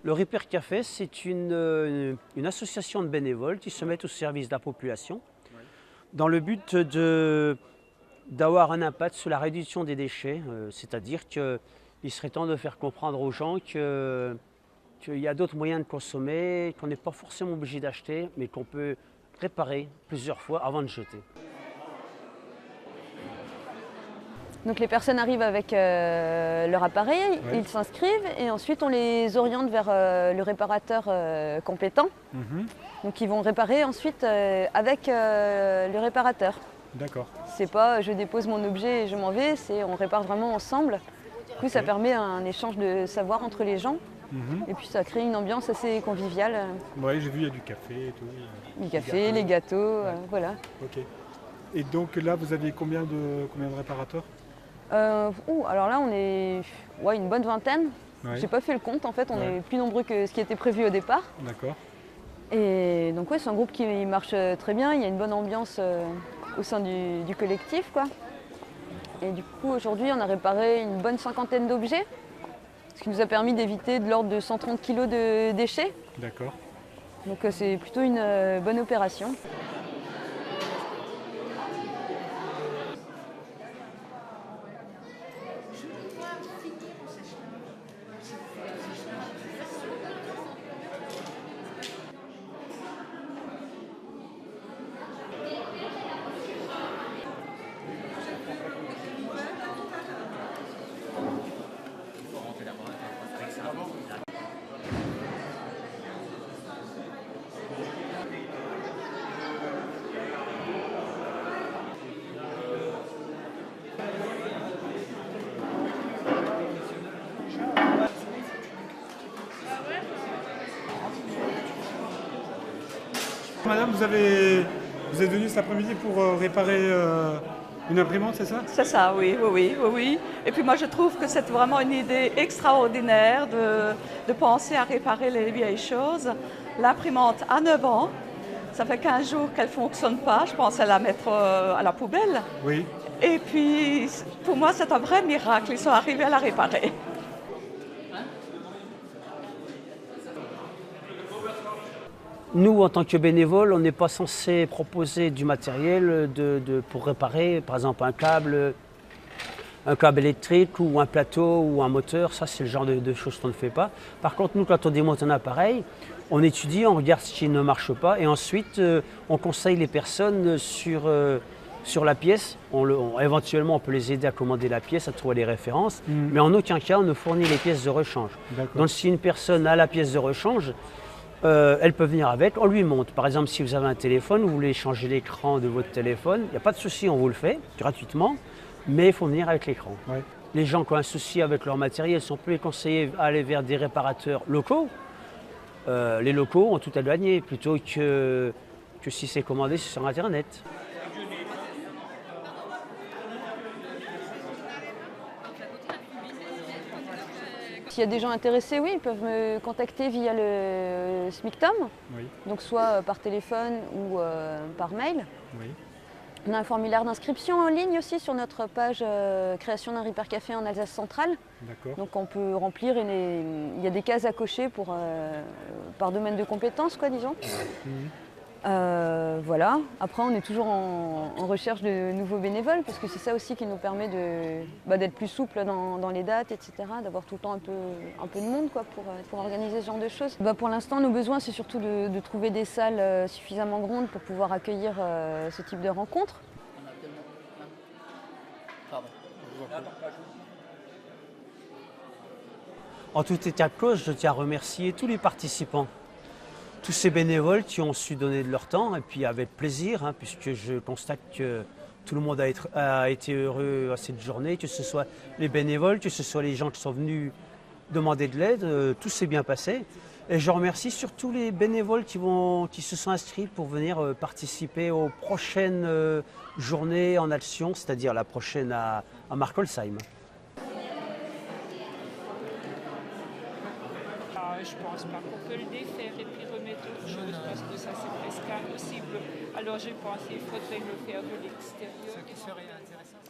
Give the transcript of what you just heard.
Le Repair Café, c'est une association de bénévoles qui se mettent au service de la population dans le but d'avoir un impact sur la réduction des déchets. C'est-à-dire qu'il serait temps de faire comprendre aux gens qu'il y a d'autres moyens de consommer, qu'on n'est pas forcément obligé d'acheter, mais qu'on peut réparer plusieurs fois avant de jeter. Donc les personnes arrivent avec leur appareil, ils s'inscrivent et ensuite on les oriente vers le réparateur compétent. Donc ils vont réparer ensuite avec le réparateur. D'accord. C'est pas je dépose mon objet et je m'en vais, c'est on répare vraiment ensemble. Du coup ça permet un échange de savoir entre les gens et puis ça crée une ambiance assez conviviale. Oui, j'ai vu, il y a du café et tout. Du café, les gâteaux, voilà. Ok. Et donc là, vous aviez combien de réparateurs? Alors là, on est une bonne vingtaine. Ouais. J'ai pas fait le compte, en fait, on est plus nombreux que ce qui était prévu au départ. D'accord. Et donc c'est un groupe qui marche très bien, il y a une bonne ambiance au sein du collectif, quoi. Et du coup, aujourd'hui, on a réparé une bonne cinquantaine d'objets, ce qui nous a permis d'éviter de l'ordre de 130 kg de déchets. D'accord. Donc c'est plutôt une bonne opération. Madame, vous êtes venue cet après-midi pour réparer une imprimante, c'est ça? C'est ça, oui. Et puis moi je trouve que c'est vraiment une idée extraordinaire de penser à réparer les vieilles choses. L'imprimante a 9 ans, ça fait 15 jours qu'elle ne fonctionne pas, je pense à la mettre à la poubelle. Oui. Et puis pour moi c'est un vrai miracle, ils sont arrivés à la réparer. Nous, en tant que bénévoles, on n'est pas censé proposer du matériel pour réparer, par exemple, un câble électrique ou un plateau ou un moteur. Ça, c'est le genre de choses qu'on ne fait pas. Par contre, nous, quand on démonte un appareil, on étudie, on regarde ce qui ne marche pas et ensuite, on conseille les personnes sur la pièce. Éventuellement, on peut les aider à commander la pièce, à trouver les références, mais en aucun cas, on ne fournit les pièces de rechange. Donc, si une personne a la pièce de rechange, elle peut venir avec, on lui montre. Par exemple, si vous avez un téléphone, vous voulez changer l'écran de votre téléphone, il n'y a pas de souci, on vous le fait gratuitement, mais il faut venir avec l'écran. Ouais. Les gens qui ont un souci avec leur matériel sont plus conseillés à aller vers des réparateurs locaux. Les locaux ont tout à gagner plutôt que si c'est commandé sur Internet. S'il y a des gens intéressés, oui, ils peuvent me contacter via le SMICTOM, donc soit par téléphone ou par mail. Oui. On a un formulaire d'inscription en ligne aussi sur notre page création d'un Repair Café en Alsace centrale. Donc on peut remplir, il y a des cases à cocher par domaine de compétences, quoi, disons. Voilà. Après, on est toujours en recherche de nouveaux bénévoles parce que c'est ça aussi qui nous permet d'être plus souple dans les dates, etc. D'avoir tout le temps un peu de monde, quoi, pour organiser ce genre de choses. Pour l'instant, nos besoins, c'est surtout de trouver des salles suffisamment grandes pour pouvoir accueillir ce type de rencontres. En tout état de cause, je tiens à remercier tous les participants. Tous ces bénévoles qui ont su donner de leur temps et puis avec plaisir, puisque je constate que tout le monde a été heureux à cette journée, que ce soit les bénévoles, que ce soit les gens qui sont venus demander de l'aide, tout s'est bien passé. Et je remercie surtout les bénévoles qui se sont inscrits pour venir participer aux prochaines journées en action, c'est-à-dire la prochaine à Markolsheim. Je ne pense pas qu'on peut le défaire et puis remettre autre chose parce que ça c'est presque impossible. Alors j'ai pensé qu'il faudrait le faire de l'extérieur. Ce qui serait intéressant,